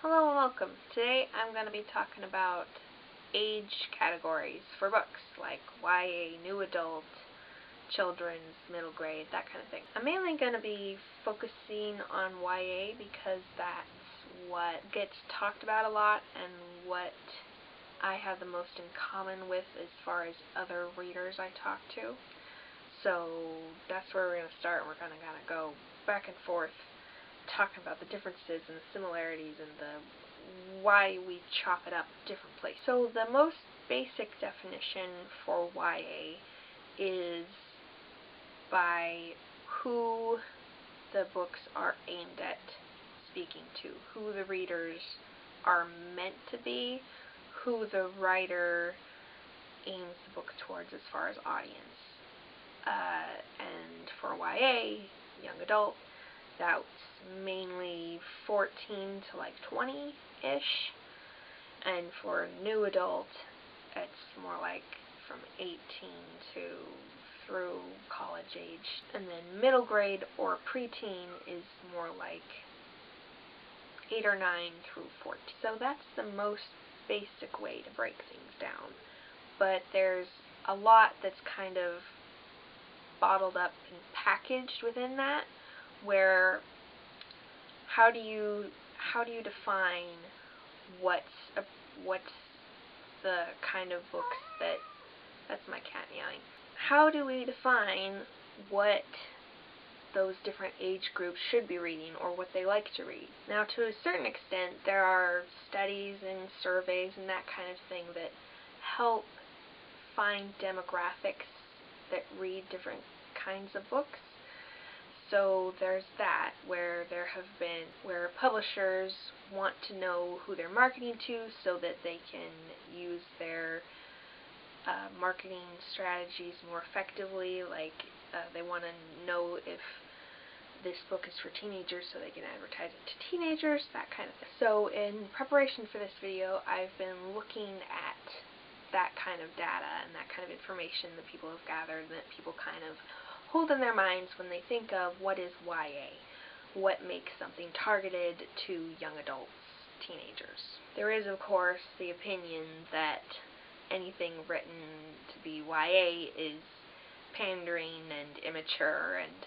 Hello and welcome. Today I'm going to be talking about age categories for books, like YA, new adult, children's, middle grade, that kind of thing. I'm mainly going to be focusing on YA because that's what gets talked about a lot and what I have the most in common with as far as other readers I talk to. So that's where we're going to start. We're going to kind of go back and forth talking about the differences and the similarities and the why we chop it up different places. So the most basic definition for YA is by who the books are aimed at speaking to, who the readers are meant to be, who the writer aims the book towards as far as audience. And for YA, young adult, that's mainly 14 to like 20-ish, and for new adult, it's more like from 18 to through college age, and then middle grade or preteen is more like 8 or 9 through 14. So that's the most basic way to break things down, but there's a lot that's kind of bottled up and packaged within that, where how do you define what's the kind of books that's my cat meowing. How do we define what those different age groups should be reading or what they like to read? Now, to a certain extent, there are studies and surveys and that kind of thing that help find demographics that read different kinds of books. So there's that, where publishers want to know who they're marketing to so that they can use their marketing strategies more effectively. Like they want to know if this book is for teenagers so they can advertise it to teenagers, that kind of thing. So in preparation for this video, I've been looking at that kind of data and that kind of information that people have gathered and that people kind of hold in their minds when they think of what is YA, what makes something targeted to young adults, teenagers. There is, of course, the opinion that anything written to be YA is pandering and immature and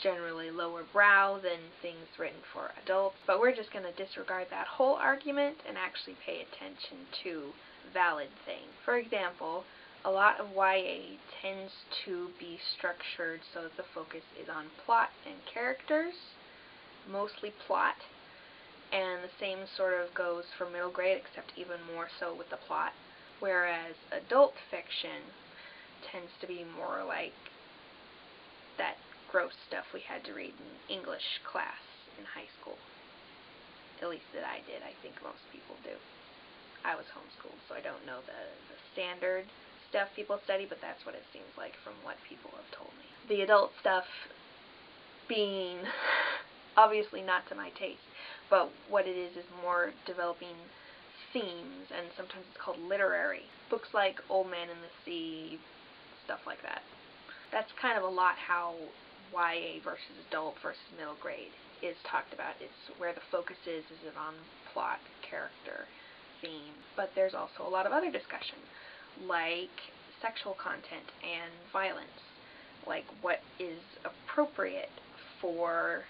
generally lower brow than things written for adults, but we're just going to disregard that whole argument and actually pay attention to valid things. For example, a lot of YA tends to be structured so that the focus is on plot and characters, mostly plot, and the same sort of goes for middle grade, except even more so with the plot, whereas adult fiction tends to be more like that gross stuff we had to read in English class in high school. At least that I did. I think most people do. I was homeschooled, so I don't know the standard stuff people study, but that's what it seems like from what people have told me. The adult stuff being obviously not to my taste, but what it is more developing themes, and sometimes it's called literary. Books like Old Man and the Sea, stuff like that. That's kind of a lot how YA versus adult versus middle grade is talked about. It's where the focus is it on plot, character, theme, but there's also a lot of other discussion, like sexual content and violence, like what is appropriate for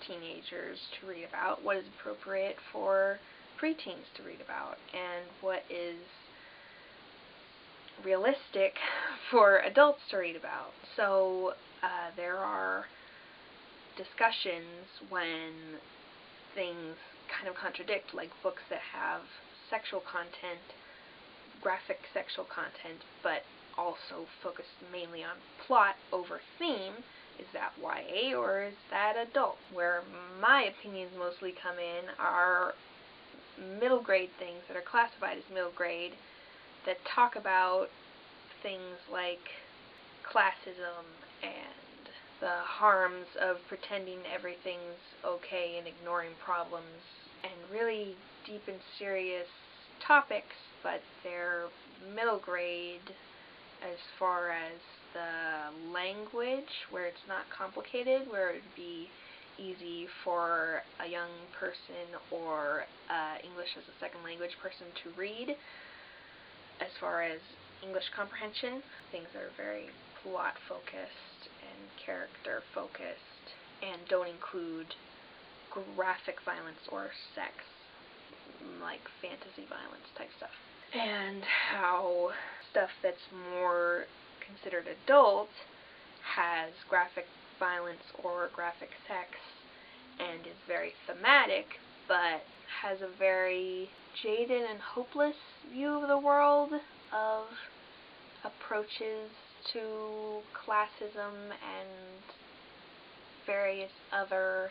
teenagers to read about, what is appropriate for preteens to read about, and what is realistic for adults to read about. So there are discussions when things kind of contradict, like books that have sexual content, graphic sexual content, but also focus mainly on plot over theme. Is that YA or is that adult? Where my opinions mostly come in are middle grade things that are classified as middle grade that talk about things like classism and the harms of pretending everything's okay and ignoring problems, and really deep and serious topics, but they're middle grade as far as the language, where it's not complicated, where it would be easy for a young person or English as a second language person to read. As far as English comprehension, things are very plot focused and character focused and don't include graphic violence or sex, like fantasy violence type stuff. And how stuff that's more considered adult has graphic violence or graphic sex and is very thematic, but has a very jaded and hopeless view of the world, of approaches to classism and various other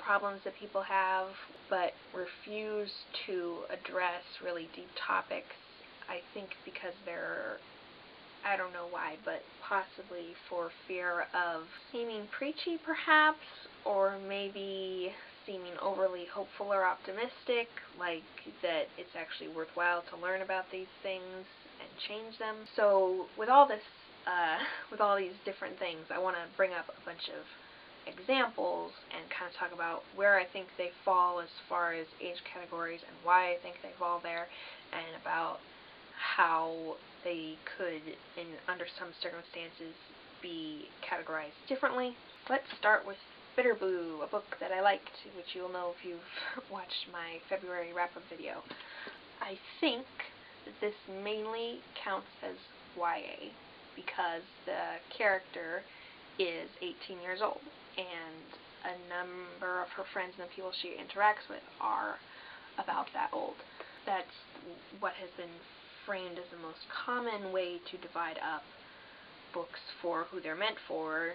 problems that people have, but refuse to address really deep topics. I think because I don't know why, but possibly for fear of seeming preachy perhaps, or maybe seeming overly hopeful or optimistic, like that it's actually worthwhile to learn about these things and change them. So with all this, with all these different things, I want to bring up a bunch of examples and kind of talk about where I think they fall as far as age categories and why I think they fall there, and about how they could, under some circumstances, be categorized differently. Let's start with Bitter Blue, a book that I liked, which you'll know if you've watched my February wrap-up video. I think that this mainly counts as YA because the character is 18 years old, and a number of her friends and the people she interacts with are about that old. That's what has been framed as the most common way to divide up books for who they're meant for,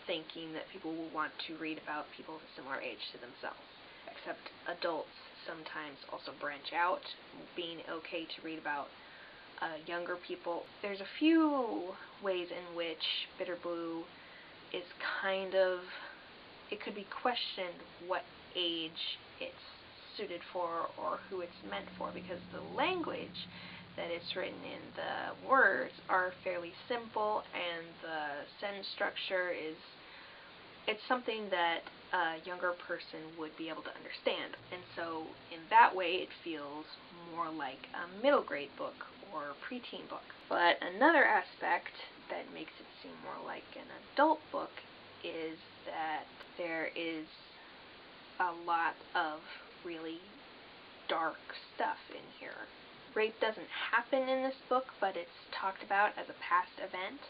thinking that people will want to read about people of a similar age to themselves. Except adults sometimes also branch out, being okay to read about younger people. There's a few ways in which Bitter Blue is kind of, it could be questioned what age it's suited for or who it's meant for, because the language that it's written in, the words are fairly simple, and the sentence structure is, it's something that a younger person would be able to understand. And so in that way it feels more like a middle grade book or preteen book. But another aspect that makes it seem more like an adult book is that there is a lot of really dark stuff in here. Rape doesn't happen in this book, but it's talked about as a past event.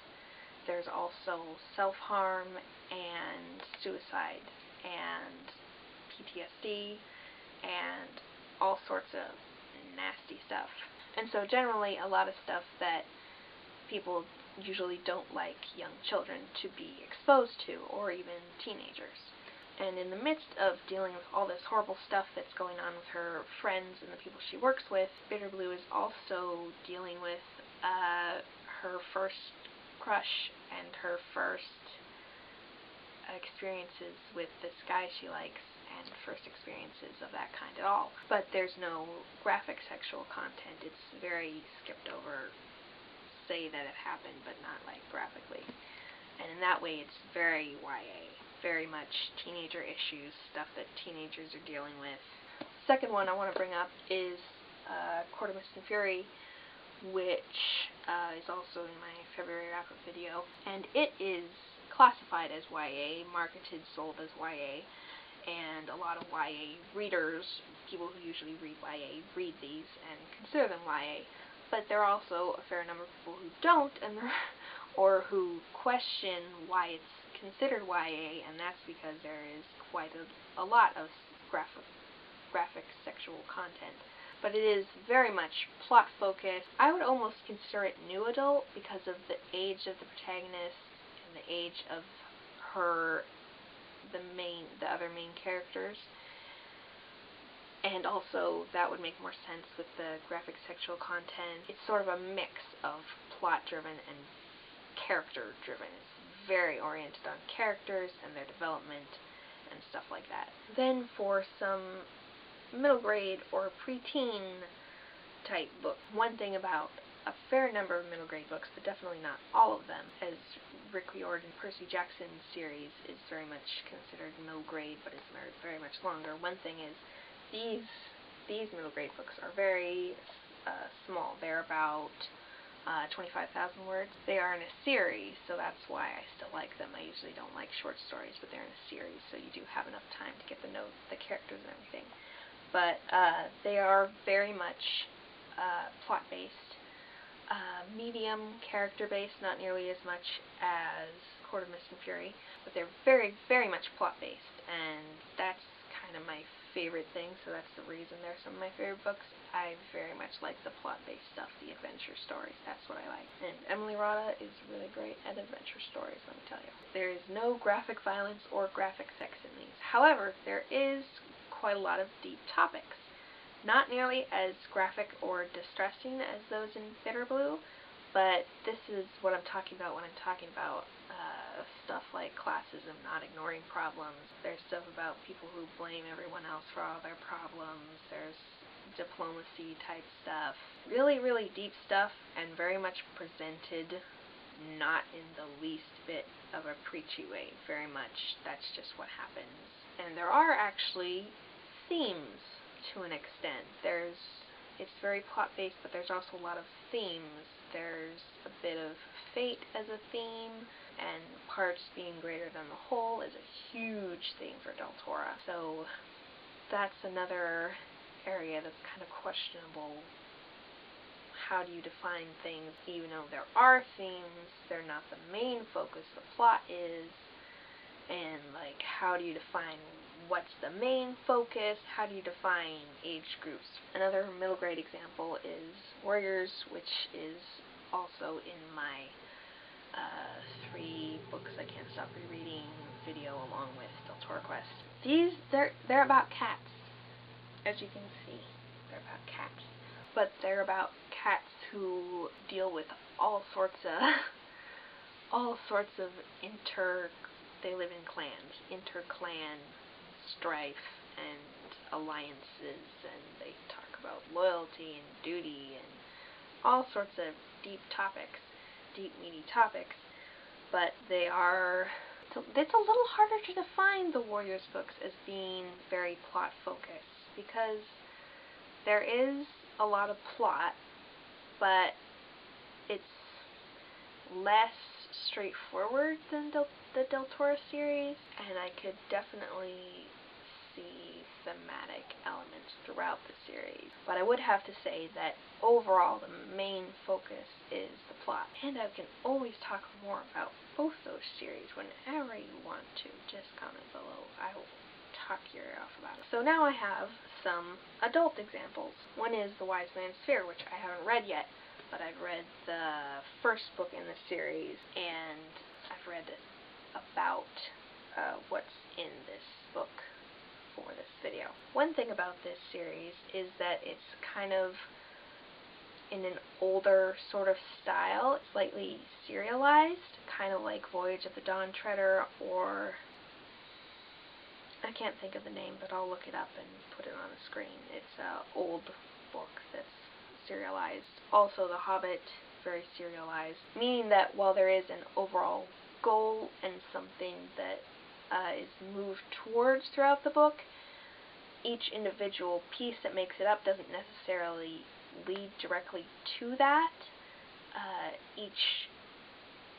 There's also self-harm and suicide and PTSD and all sorts of nasty stuff. And so generally a lot of stuff that people usually don't like young children to be exposed to, or even teenagers. And in the midst of dealing with all this horrible stuff that's going on with her friends and the people she works with, Bitter Blue is also dealing with her first crush and her first experiences with this guy she likes, and first experiences of that kind at all. But there's no graphic sexual content. It's very skipped over, say that it happened, but not like graphically. And in that way it's very YA. Very much teenager issues, stuff that teenagers are dealing with. Second one I want to bring up is Court of Mist and Fury, which is also in my February wrap-up video, and it is classified as YA, marketed, sold as YA, and a lot of YA readers, people who usually read YA, read these and consider them YA, but there are also a fair number of people who don't, and or who question why it's considered YA, and that's because there is quite a lot of graphic sexual content. But it is very much plot focused. I would almost consider it new adult because of the age of the protagonist and the age of the other main characters. And also that would make more sense with the graphic sexual content. It's sort of a mix of plot driven and character driven. It's very oriented on characters and their development and stuff like that. Then for some middle grade or preteen type book, one thing about a fair number of middle grade books, but definitely not all of them, as Rick Riordan Percy Jackson series is very much considered middle grade, but it's very much longer. One thing is these middle grade books are very small. They're about 25,000 words. They are in a series, so that's why I still like them. I usually don't like short stories, but they're in a series, so you do have enough time to get to know the characters and everything. But they are very much plot-based, medium character-based, not nearly as much as Court of Mist and Fury, but they're very, very much plot-based, and that's kind of my favorite thing, so that's the reason they're some of my favorite books. I very much like the plot-based stuff, the adventure stories. That's what I like. And Emily Rada is really great at adventure stories, let me tell you. There is no graphic violence or graphic sex in these. However, there is quite a lot of deep topics. Not nearly as graphic or distressing as those in Bitter Blue, but this is what I'm talking about when I'm talking about stuff like classism, not ignoring problems. There's stuff about people who blame everyone else for all their problems. There's diplomacy type stuff. Really, really deep stuff, and very much presented not in the least bit of a preachy way. Very much that's just what happens. And there are actually themes to an extent. It's very plot-based, but there's also a lot of themes. There's a bit of fate as a theme, and parts being greater than the whole is a huge theme for Del Toro. So that's another area that's kind of questionable. How do you define things? Even though there are themes, they're not the main focus, the plot is. And like, how do you define what's the main focus? How do you define age groups? Another middle grade example is Warriors, which is also in my 3 books I can't stop rereading video along with Del Toro Quest. They're about cats, as you can see. They're about cats, but they're about cats who deal with all sorts of they live in clans, inter-clan strife and alliances, and they talk about loyalty and duty and all sorts of deep topics, deep meaty topics, but it's a little harder to define the Warriors books as being very plot focused, because there is a lot of plot, but it's less straightforward than the Del Toro series, and I could definitely see thematic elements throughout the series. But I would have to say that overall the main focus is the plot, and I can always talk more about both those series whenever you want to. Just comment below. I will talk your ear off about it. So now I have some adult examples. One is The Wise Man's Fear, which I haven't read yet, but I've read the first book in the series, and I've read about what's in this book for this video. One thing about this series is that it's kind of in an older sort of style, slightly serialized, kind of like Voyage of the Dawn Treader, or I can't think of the name, but I'll look it up and put it on the screen. It's an old book that's serialized. Also, The Hobbit, very serialized, meaning that while there is an overall goal and something that is moved towards throughout the book, each individual piece that makes it up doesn't necessarily lead directly to that. Each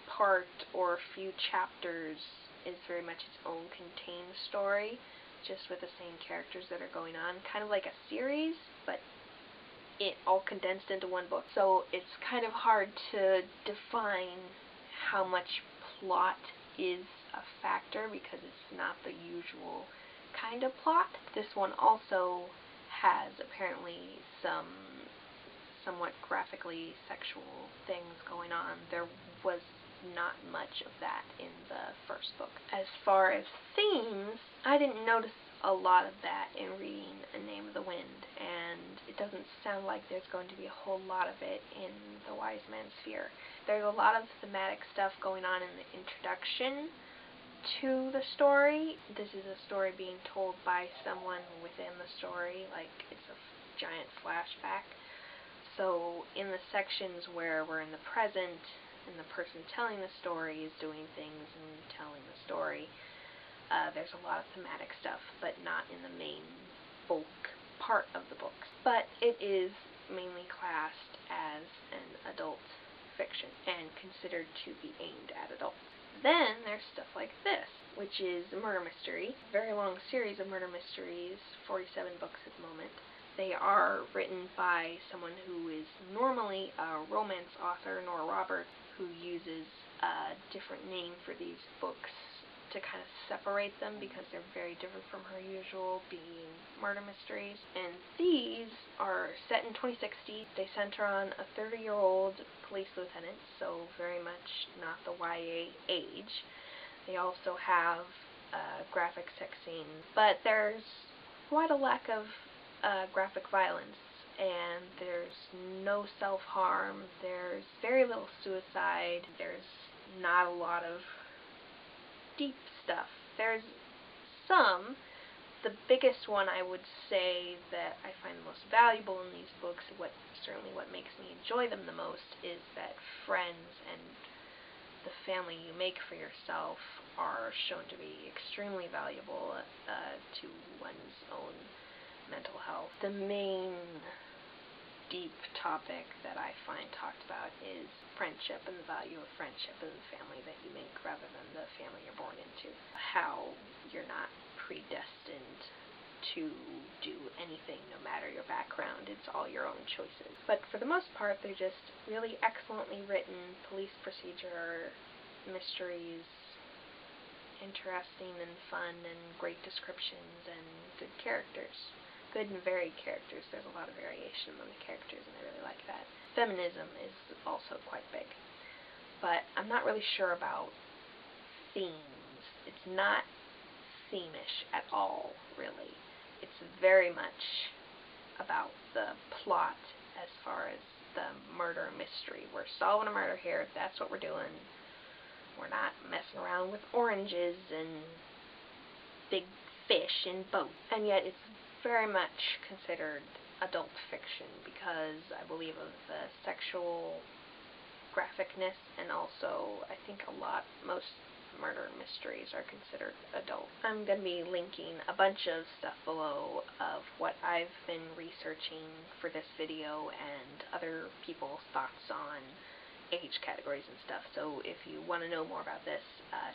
part or few chapters is very much its own contained story, just with the same characters that are going on, kind of like a series, but it all condensed into one book. So it's kind of hard to define how much plot is a factor, because it's not the usual kind of plot. This one also has apparently some somewhat graphically sexual things going on. There was not much of that in the first book. As far as themes, I didn't notice a lot of that in reading A Name of the Wind, and it doesn't sound like there's going to be a whole lot of it in The Wise Man's Fear. There's a lot of thematic stuff going on in the introduction to the story. This is a story being told by someone within the story, like it's a giant flashback. So in the sections where we're in the present and the person telling the story is doing things and telling the story, there's a lot of thematic stuff, but not in the main bulk part of the books. But it is mainly classed as an adult fiction and considered to be aimed at adults. Then there's stuff like this, which is a murder mystery, a very long series of murder mysteries, 47 books at the moment. They are written by someone who is normally a romance author, Nora Roberts, who uses a different name for these books to kind of separate them because they're very different from her usual being murder mysteries. And these are set in 2060. They center on a 30-year-old police lieutenant, so very much not the YA age. They also have graphic sex scenes, but there's quite a lack of graphic violence, and there's no self-harm, there's very little suicide, there's not a lot of deep stuff. There's some. The biggest one I would say that I find the most valuable in these books, certainly what makes me enjoy them the most, is that friends and the family you make for yourself are shown to be extremely valuable to one's own mental health. The main deep topic that I find talked about is friendship and the value of friendship and the family that you make rather than the family you're born into. How you're not predestined to do anything no matter your background. It's all your own choices. But for the most part, they're just really excellently written police procedure mysteries, interesting and fun and great descriptions and good characters. Good and varied characters. There's a lot of variation among the characters, and I really like that. Feminism is also quite big. But I'm not really sure about themes. It's not theme-ish at all, really. It's very much about the plot as far as the murder mystery. We're solving a murder here. That's what we're doing. We're not messing around with oranges and big fish in boats. And yet it's very much considered adult fiction because I believe of the sexual graphicness, and also I think most murder mysteries are considered adult. I'm going to be linking a bunch of stuff below of what I've been researching for this video and other people's thoughts on age categories and stuff. So if you want to know more about this,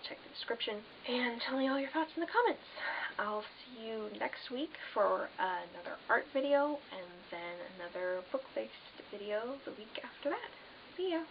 check the description and tell me all your thoughts in the comments. I'll see you next week for another art video and then another book-based video the week after that. See ya!